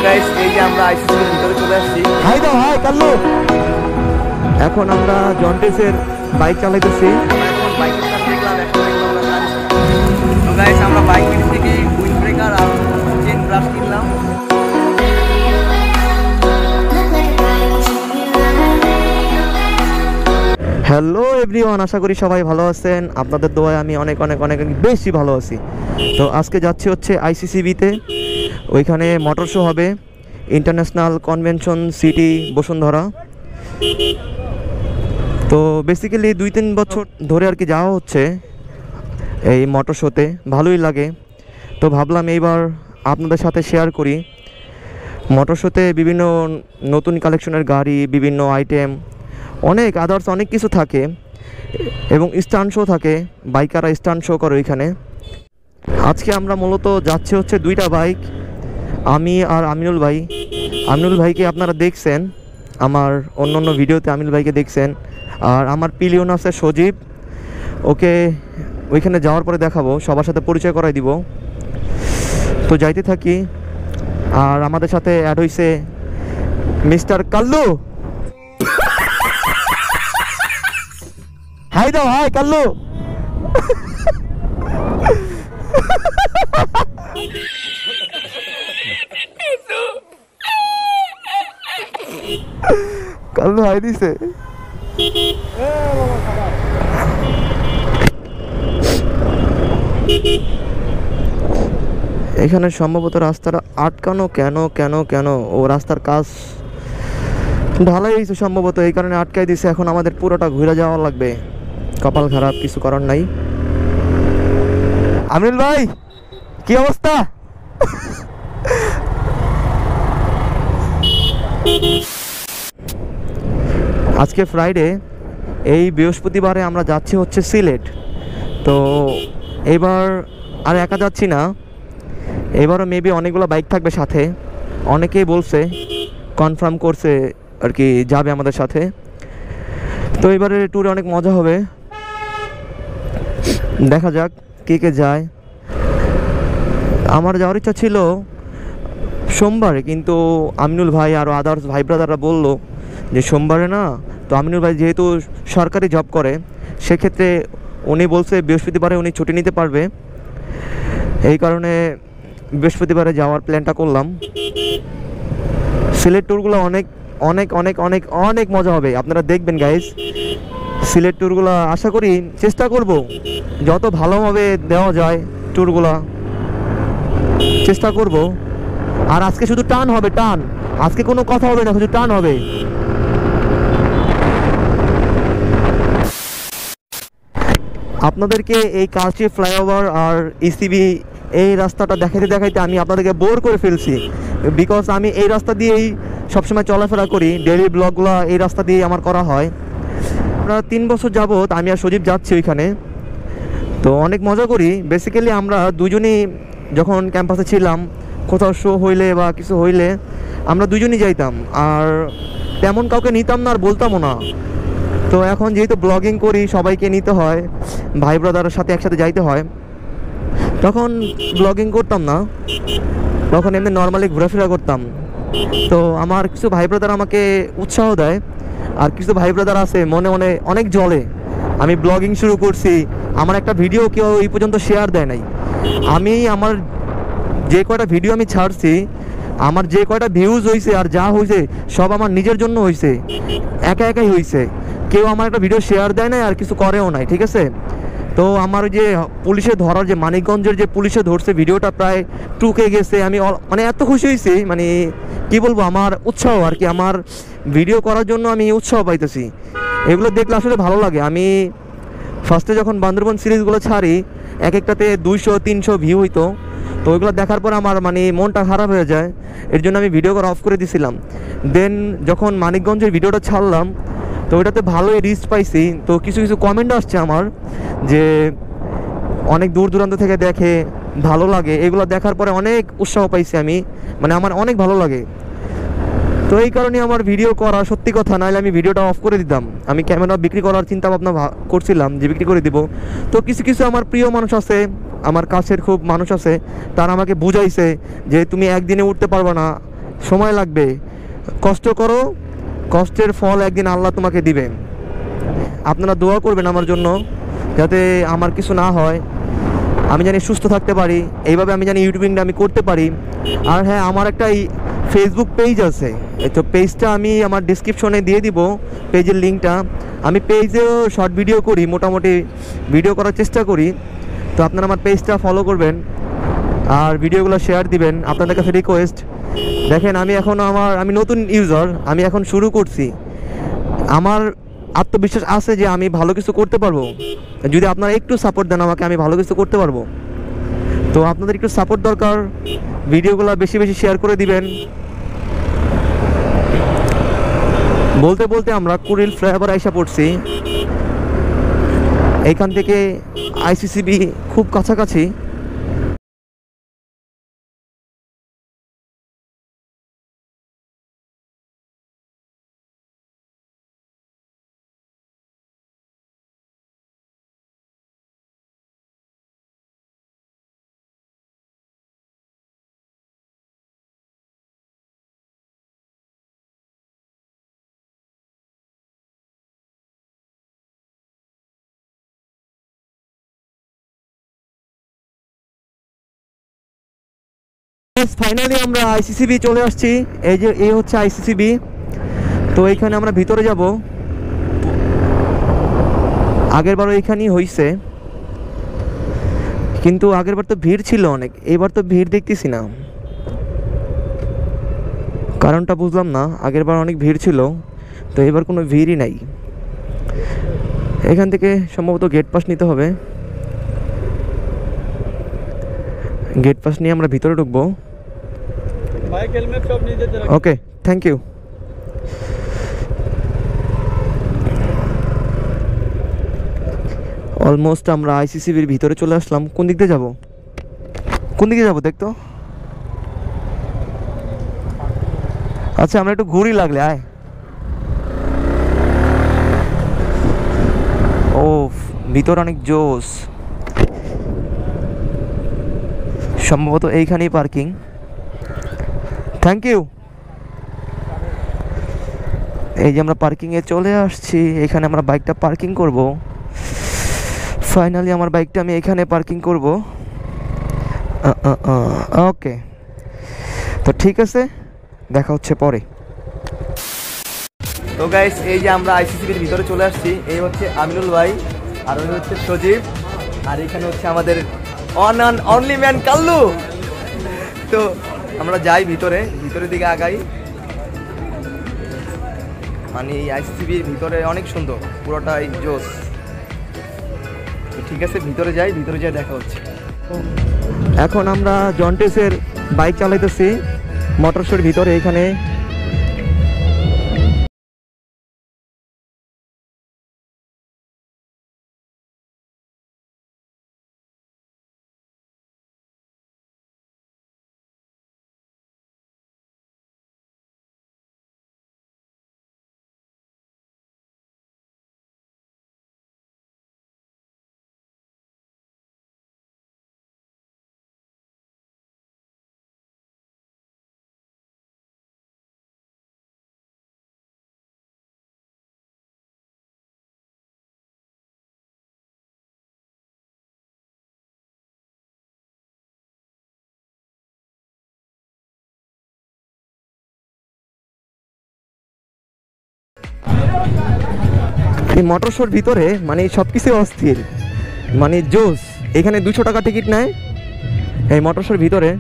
Guys এই যে আমরা আইসিসির ভিতরে চলে আসছি। হাই দাও হাই কাল্লু। এখন আমরা জন্টেসের বাইক চালাইতেছি। এখন বাইকের কাছে দেখলাম তো গাইস আমরা বাইকের থেকে উইন্ড ব্রেকার আর চেন ব্রাশ কিনলাম। হ্যালো এভরিওয়ান, আশা করি সবাই ভালো আছেন। আপনাদের দোয়ায় আমি অনেক অনেক অনেক বেশি ভালো আছি। তো আজকে যাচ্ছি হচ্ছে আইসিসিবিতে, ওইখানে মোটর শো হবে, ইন্টারন্যাশনাল কনভেনশন সিটি বসুন্ধরা। তো বেসিক্যালি 2-3 বছর ধরে আর কি যাওয়া হচ্ছে এই মোটর শোতে, ভালোই লাগে। তো ভাবলাম এইবার আপনাদের সাথে শেয়ার করি। মোটর শোতে বিভিন্ন নতুন কালেকশনের গাড়ি, বিভিন্ন আইটেম, অনেক আদার্স অনেক কিছু থাকে এবং স্টান্ট শো থাকে। বাইকাররা স্টান্ট শো করে ওইখানে। আজকে আমরা মূলত যাচ্ছি হচ্ছে 2টা বাইক, আমি আর আমিনুল ভাই। আমিনুল ভাইকে আপনারা দেখছেন আমার অন্য ভিডিওতে, আমিনুল ভাইকে দেখছেন। আর আমার পিলিয়ন আছে সজীব, ওকে ওইখানে যাওয়ার পরে দেখাবো, সবার সাথে পরিচয় করাই দিব। তো যাইতে থাকি। আর আমাদের সাথে অ্যাড হয়েছে মিস্টার কাল্লু। হাই দাও হাই কাল্লু। কাল্লু হাই দিছে। এখানে সম্ভবত রাস্তাটা আটকানো। কেন কেন কেন ও রাস্তার কাজ ঢালাই হয়েছে সম্ভবত, এই কারণে আটকাই দিছে। এখন আমাদের পুরোটা ঘুরে যাওয়া লাগবে। কপাল খারাপ, কিছু করার নাই। আমিনুল ভাই কি অবস্থা? আজকে ফ্রাইডে, এই বৃহস্পতিবারে আমরা যাচ্ছি হচ্ছে সিলেট। তো এবার আর একা যাচ্ছি না, এবারও মেবি অনেকগুলো বাইক থাকবে সাথে। অনেকেই বলছে, কনফার্ম করছে আর কি যাবে আমাদের সাথে। তো এবারে ট্যুরে অনেক মজা হবে, দেখা যাক কে কে যায়। আমার যাওয়ার ইচ্ছা ছিল সোমবারে, কিন্তু আমিনুল ভাই আর আদার্স ভাই ব্রাদাররা বললো যে সোমবারে না। তো আমিনুল ভাই যেহেতু সরকারি জব করে, সেক্ষেত্রে উনি বলছে বৃহস্পতিবারে উনি ছুটি নিতে পারবে। এই কারণে বৃহস্পতিবারে যাওয়ার প্ল্যানটা করলাম। সিলেট ট্যুরগুলো অনেক অনেক অনেক অনেক অনেক মজা হবে, আপনারা দেখবেন গাইস। সিলেট ট্যুরগুলো আশা করি চেষ্টা করব যত ভালোভাবে দেওয়া যায়, ট্যুরগুলো চেষ্টা করব। আর আজকে শুধু টান হবে, টান। আজকে কোনো কথা হবে না, শুধু টান হবে। আপনাদেরকে এই কালচি ফ্লাইওভার আর ইসিবি এই রাস্তাটা দেখাইতে দেখাইতে আমি আপনাদেরকে বোর করে ফেলছি। বিকজ আমি এই রাস্তা দিয়েই সবসময় চলাফেরা করি, ডেইলি ব্লগগুলো এই রাস্তা দিয়েই আমার করা হয়। আমরা 3 বছর যাবত আমি আর সজীব যাচ্ছি ওইখানে। তো অনেক মজা করি। বেসিক্যালি আমরা দুজনেই যখন ক্যাম্পাসে ছিলাম, কোথাও শো হইলে বা কিছু হইলে আমরা দুজনেই যাইতাম, আর তেমন কাউকে নিতাম না আর বলতামও না। তো এখন যেহেতু ব্লগিং করি, সবাইকে নিতে হয়, ভাই ব্রাদারের সাথে একসাথে যাইতে হয়, তখন ব্লগিং করতাম না, তখন এমনি নর্মালি ঘোরাফেরা করতাম। তো আমার কিছু ভাই ব্রাদার আমাকে উৎসাহ দেয়, আর কিছু ভাই ব্রাদার আছে মনে মনে অনেক জ্বলে। আমি ব্লগিং শুরু করছি, আমার একটা ভিডিও কেউ এই পর্যন্ত শেয়ার দেয় নাই। আমি আমার যে কয়টা ভিডিও আমি ছাড়ছি, আমার যে কয়টা ভিউজ হয়েছে আর যা হয়েছে সব আমার নিজের জন্য হয়েছে, একা একাই হয়েছে। কেউ আমার একটা ভিডিও শেয়ার দেয় নাই আর কিছু করেও নাই, ঠিক আছে। তো আমার যে পুলিশে ধরার, যে মানিকগঞ্জের যে পুলিশে ধরছে, ভিডিওটা প্রায় 2K গেছে। আমি মানে এত খুশি হয়েছি, মানে কি বলবো, আমার উৎসাহ আর কি, আমার ভিডিও করার জন্য আমি উৎসাহ পাইতেছি। এগুলো দেখলে আসলে ভালো লাগে। আমি ফার্স্টে যখন বান্দরবন সিরিজগুলো ছাড়ি, এক একটাতে 200-300 ভিউ হইতো। তো ওইগুলো দেখার পর আমার মানে মনটা খারাপ হয়ে যায়, এর জন্য আমি ভিডিও করা অফ করে দিয়েছিলাম। দেন যখন মানিকগঞ্জের ভিডিওটা ছাড়লাম, তো ওইটাতে ভালোই রিচ পাইছি। তো কিছু কিছু কমেন্ট আসছে আমার, যে অনেক দূর দূরান্ত থেকে দেখে, ভালো লাগে। এগুলো দেখার পরে অনেক উৎসাহ পাইছি আমি, মানে আমার অনেক ভালো লাগে। তো এই কারণে আমার ভিডিও করা, সত্যি কথা, নাহলে আমি ভিডিওটা অফ করে দিতাম। আমি ক্যামেরা বিক্রি করার চিন্তা ভাবনা করছিলাম যে বিক্রি করে দিব। তো কিছু কিছু আমার প্রিয় মানুষ আছে, আমার কাছের খুব মানুষ আছে, তারা আমাকে বুঝাইছে যে তুমি একদিনে উঠতে পারবে না, সময় লাগবে, কষ্ট করো, কষ্টের ফল একদিন আল্লাহ তোমাকে দিবে। আপনারা দোয়া করবেন আমার জন্য, যাতে আমার কিছু না হয়, আমি জানি সুস্থ থাকতে পারি, এইভাবে আমি জানি ইউটিউবিংটা আমি করতে পারি। আর হ্যাঁ, আমার একটা ফেসবুক পেজ আছে, তো পেজটা আমি আমার ডিসক্রিপশনে দিয়ে দিব, পেজের লিঙ্কটা। আমি পেজেও শর্ট ভিডিও করি, মোটামুটি ভিডিও করার চেষ্টা করি। তো আপনারা আমার পেজটা ফলো করবেন আর ভিডিওগুলো শেয়ার দিবেন, আপনাদের কাছে রিকোয়েস্ট। দেখেন, আমি নতুন ইউজার, আমি এখন শুরু করছি। আমার আত্মবিশ্বাস আছে যে আমি ভালো কিছু করতে পারবো, যদি আপনারা একটু সাপোর্ট দেন আমাকে, আমি ভালো কিছু করতে পারবো। তো আপনাদের একটু সাপোর্ট দরকার, ভিডিওগুলো বেশি বেশি শেয়ার করে দিবেন। বলতে বলতে আমরা কুড়িল ফ্লাইওভার আইসা পড়ছি। এইখান থেকে আইসিসিবি খুব কাছাকাছি। ফাইনালি আমরা আইসিসিবি চলে আসছি। এই হচ্ছে আইসিসিবি। তো এইখানে আমরা ভিতরে যাব। আগেরবারও এইখানেই হয়েছে, কিন্তু আগেরবার তো ভিড় ছিল অনেক, এবার তো ভিড় দেখতেছি না। কারণটা বুঝলাম না, আগেরবার অনেক ভিড় ছিল, তো এবার কোনো ভিড়ই নাই। এখান থেকে সম্ভবত গেট পাস নিতে হবে। গেট পাস নিয়ে আমরা ভিতরে ঢুকবো। ওকে, থ্যাংক ইউ। অলমোস্ট আমরা আইসিসিবির ভিতরে চলে আসলাম। কোন দিক দিয়ে যাব, কোন দিকে যাবো দেখতো? আচ্ছা, আমরা একটু ঘুরি, লাগলে আয়। ও, ভিতর অনেক জোস। সম্ভবত এইখানেই পার্কিং। Thank you. এই যে আমরা পার্কিংয়ে চলে আসছি, এখানে আমরা বাইকটা পার্কিং করব। ফাইনালি আমার বাইকটা আমি এখানে পার্কিং করব। ওকে, তো ঠিক আছে, দেখা হচ্ছে পরে। তো গাইস, এই যে আমরা আইসিসিবির ভিতরে চলে আসছি। এই হচ্ছে আমিনুল ভাই, আর ওই হচ্ছে সজীব, আর এখানে হচ্ছে আমাদের on and only man Kallu. তো আমরা যাই ভিতরের দিকে আগাই। মানে এই আইসিসিবির ভিতরে অনেক সুন্দর, পুরোটাই জোস। তো ঠিক আছে, ভিতরে যাই দেখা হচ্ছে। এখন আমরা জন্টেসের বাইক চালাইতেছি মোটরশোর ভিতরে। এখানে এই মোটরশোর ভিতরে মানে সব কিছু অস্থির, মানে জোস। এখানে 200 টাকা টিকিট নেয় এই মোটরশোর ভিতরে।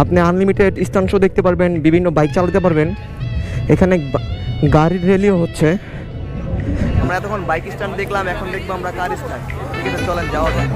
আপনি আনলিমিটেড স্টান্ট শো দেখতে পারবেন, বিভিন্ন বাইক চালাতে পারবেন। এখানে গাড়ির র্যালিও হচ্ছে। আমরা এতক্ষণ বাইক স্ট্যান্ড দেখলাম, এখন দেখবো আমরা কার স্ট্যান্ড। ঠিক আছে, চলেন যাওয়া যাক।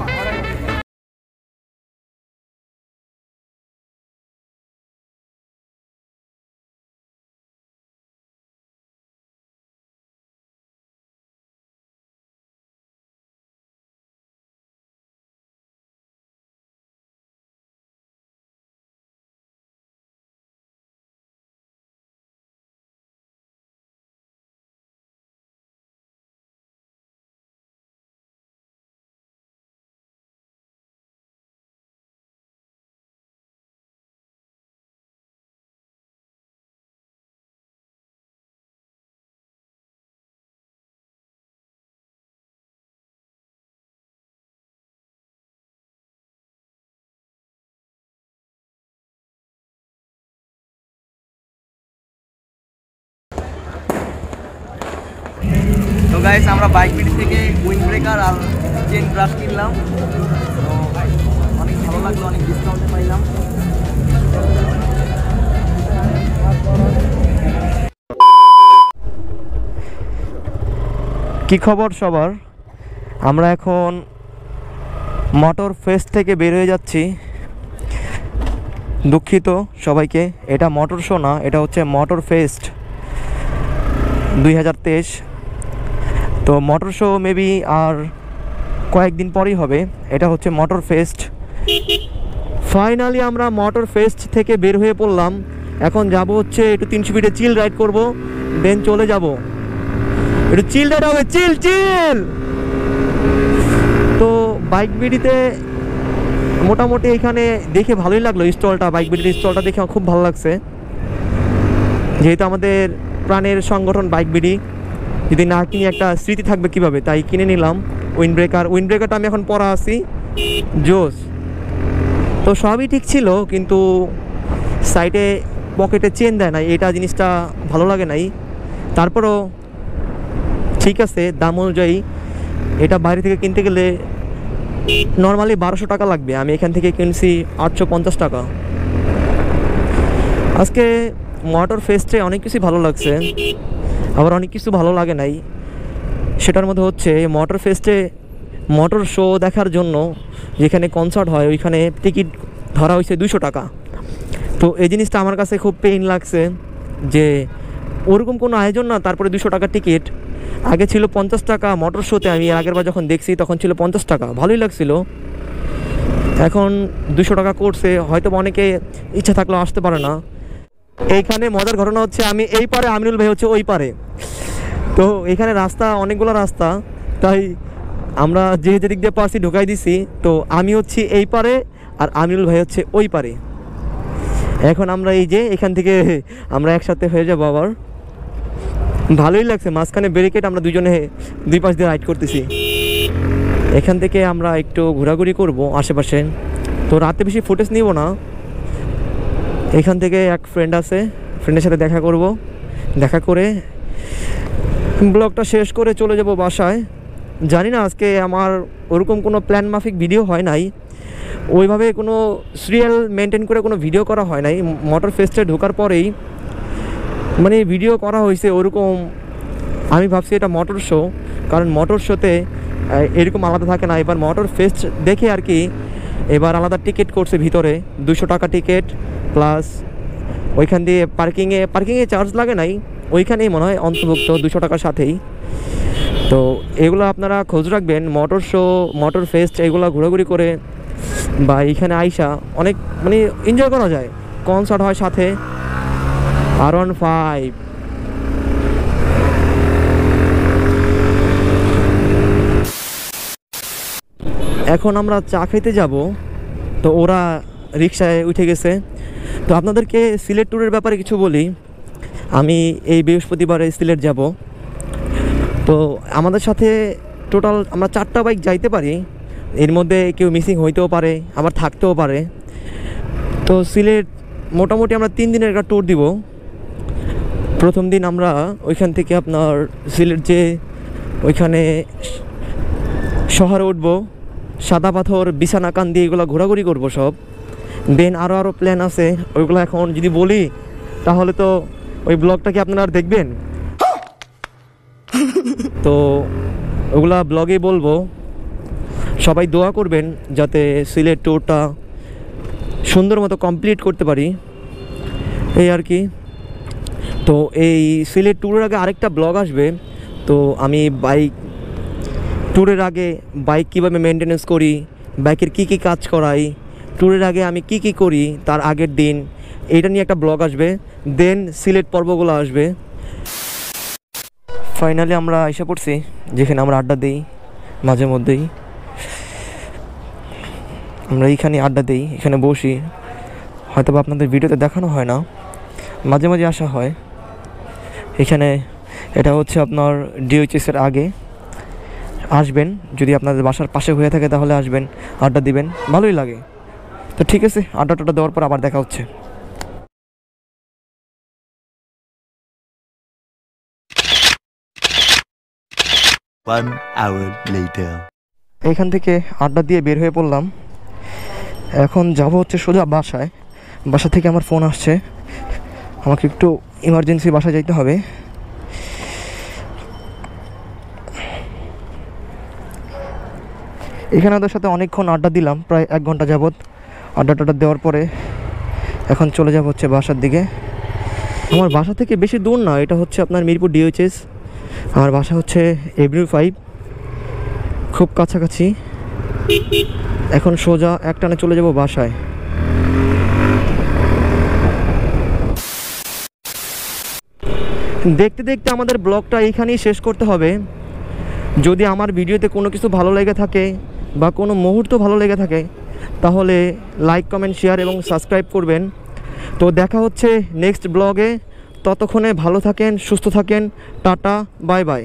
গাইস আমরা বাইক বিডি থেকে উইন্ড ব্রেকার আর চেন ব্রাশ কিনলাম, তো অনেক ভালো লাগলো, অনেক ডিসকাউন্টে পাইলাম। কি খবর সবার? আমরা এখন মোটর ফেস্ট থেকে বের হয়ে যাচ্ছি। দুঃখিত সবাইকে, এটা মোটর শো না, এটা হচ্ছে মোটর ফেস্ট 2023। তো মোটর শো মেবি আর কয়েকদিন পরেই হবে। এটা হচ্ছে মোটর ফেস্ট। ফাইনালি আমরা মোটর ফেস্ট থেকে বের হয়ে পড়লাম। এখন যাব হচ্ছে একটু 300 ফিটে চিল রাইড করব, দেন চলে যাব একটু চিল রাইড হবে, চিল চিল। তো বাইক বিডিতে মোটামুটি এখানে দেখে ভালোই লাগলো স্টলটা, বাইক বিডির স্টলটা দেখে আমার খুব ভালো লাগছে। যেহেতু আমাদের প্রাণের সংগঠন বাইক বিডি, যদি না কিনে একটা স্মৃতি থাকবে কিভাবে, তাই কিনে নিলাম উইন্ড ব্রেকারটা আমি এখন পরা আছি জোস। তো সবই ঠিক ছিল, কিন্তু সাইডে পকেটে চেন দেয় নাই, এটা জিনিসটা ভালো লাগে নাই। তারপরও ঠিক আছে, দাম অনুযায়ী এটা বাইরে থেকে কিনতে গেলে নর্মালি 1200 টাকা লাগবে, আমি এখান থেকে কিনছি 850 টাকা। আজকে মোটর ফেস্টে অনেক কিছু ভালো লাগছে, আবার অনেক কিছু ভালো লাগে নাই। সেটার মধ্যে হচ্ছে মোটর ফেস্টে মোটর শো দেখার জন্য যেখানে কনসার্ট হয় ওইখানে টিকিট ধরা হয়েছে 200 টাকা। তো এই জিনিসটা আমার কাছে খুব পেইন লাগছে যে ওরকম কোনো আয়োজন না, তারপরে 200 টাকা টিকিট। আগে ছিল 50 টাকা মোটর শোতে, আমি আগের বার যখন দেখছি তখন ছিল 50 টাকা, ভালোই লাগছিল। এখন 200 টাকা করছে, হয়তো অনেকে ইচ্ছা থাকলেও আসতে পারে না। এইখানে মজার ঘটনা হচ্ছে আমি এই পারে, আমিনুল ভাই হচ্ছে ওই পারে। তো এখানে রাস্তা অনেকগুলো রাস্তা, তাই আমরা যে যেদিক দিয়ে পারছি ঢুকাই দিছি। তো আমি হচ্ছি এই পারে আর আমিনুল ভাই হচ্ছে ওই পারে। এখন আমরা এই যে এখান থেকে আমরা একসাথে হয়ে যাবো আবার। ভালোই লাগছে, মাঝখানে ব্যারিকেড, আমরা দুজনে দুই পাশ দিয়ে রাইড করতেছি। এখান থেকে আমরা একটু ঘোরাঘুরি করব আশেপাশে। তো রাতে বেশি ফুটেজ নিব না, এখান থেকে এক ফ্রেন্ড আছে, ফ্রেন্ডের সাথে দেখা করব, দেখা করে ব্লগটা শেষ করে চলে যাব বাসায়। জানি না আজকে আমার ওরকম কোনো প্ল্যান মাফিক ভিডিও হয় নাই, ওইভাবে কোনো সিরিয়াল মেনটেন করে কোনো ভিডিও করা হয় নাই। মোটর ফেস্টে ঢোকার পরেই মানে ভিডিও করা হয়েছে ওরকম। আমি ভাবছি এটা মোটর শো, কারণ মোটর শোতে এরকম আলাদা থাকে না। এবার মোটর ফেস্ট দেখে আর কি এবার আলাদা টিকিট করছে ভিতরে, 200 টাকা টিকিট প্লাস ওইখান দিয়ে পার্কিংয়ে চার্জ লাগে নাই, ওইখানেই মনে হয় অন্তর্ভুক্ত 200 টাকার সাথেই। তো এগুলো আপনারা খোঁজ রাখবেন, মোটর শো মোটর ফেস্ট এগুলো ঘোরাঘুরি করে বা এইখানে আইসা অনেক মানে এনজয় করা যায়। কনসার্ট হয় সাথে, R15। এখন আমরা চা খেতে যাব, তো ওরা রিকশায় উঠে গেছে। তো আপনাদেরকে সিলেট ট্যুরের ব্যাপারে কিছু বলি। আমি এই বৃহস্পতিবারে সিলেট যাব। তো আমাদের সাথে টোটাল আমরা 4টা বাইক যাইতে পারি, এর মধ্যে কেউ মিসিং হইতেও পারে, আবার থাকতেও পারে। তো সিলেট মোটামুটি আমরা 3 দিনের একটা ট্যুর দিব। প্রথম দিন আমরা ওইখান থেকে আপনার সিলেট যে ওইখানে শহরে উঠবো, সাদা পাথর, বিছানাকান্দি এগুলো ঘোরাঘুরি করবো সব। দেন আরও প্ল্যান আছে, ওইগুলো এখন যদি বলি তাহলে তো ওই ব্লগটা কি আপনারা দেখবেন। তো ওগুলা ব্লগে বলবো। সবাই দোয়া করবেন যাতে সিলেট ট্যুরটা সুন্দর মতো কমপ্লিট করতে পারি, এই আর কি। তো এই সিলেট ট্যুরের আগে আরেকটা ব্লগ আসবে। তো আমি বাইক ট্যুরের আগে বাইক কীভাবে মেনটেনেন্স করি, বাইকের কি কি কাজ করাই, ট্যুরের আগে আমি কি কি করি তার আগের দিন, এইটা নিয়ে একটা ব্লগ আসবে। দেন সিলেট পর্বগুলো আসবে। ফাইনালি আমরা এসে পড়ছি যেখানে আমরা আড্ডা দিই মাঝে মধ্যেই। আমরা এইখানে আড্ডা দিই, এখানে বসি। হয়তো বা আপনাদের ভিডিওতে দেখানো হয় না, মাঝে মাঝে আসা হয় এখানে। এটা হচ্ছে আপনার ডিওএইচএসের আগে। আসবেন, যদি আপনাদের বাসার পাশে হয়ে থাকে তাহলে আসবেন, আড্ডা দিবেন, ভালোই লাগে। তো ঠিক আছে, আড্ডা দেওয়ার পর আবার দেখা হচ্ছে। 1 hour later. এইখান থেকে আড্ডা দিয়ে বের হয়ে পড়লাম। এখন যাব হচ্ছে সোজা বাসায়। বাসা থেকে আমার ফোন আসছে, আমাকে একটু ইমার্জেন্সি বাসায় যাইতে হবে। এখানে ওদের সাথে অনেকক্ষণ আড্ডা দিলাম, প্রায় 1 ঘন্টা যাবৎ আড্ডা দেওয়ার পরে এখন চলে যাব হচ্ছে বাসার দিকে। আমার বাসা থেকে বেশি দূর না, এটা হচ্ছে আপনার মিরপুর DOHS। আমার বাসা হচ্ছে এভিনিউ 5, খুব কাছাকাছি। এখন সোজা একটানে চলে যাব বাসায়। দেখতে দেখতে আমাদের ব্লগটা এইখানেই শেষ করতে হবে। যদি আমার ভিডিওতে কোনো কিছু ভালো লেগে থাকে বা কোনো মুহূর্ত ভালো লেগে থাকে তাহলে লাইক, কমেন্ট, শেয়ার এবং সাবস্ক্রাইব করবেন। তো দেখা হচ্ছে নেক্সট ব্লগে। ততক্ষণে ভালো থাকেন, সুস্থ থাকেন। Tata, bye bye.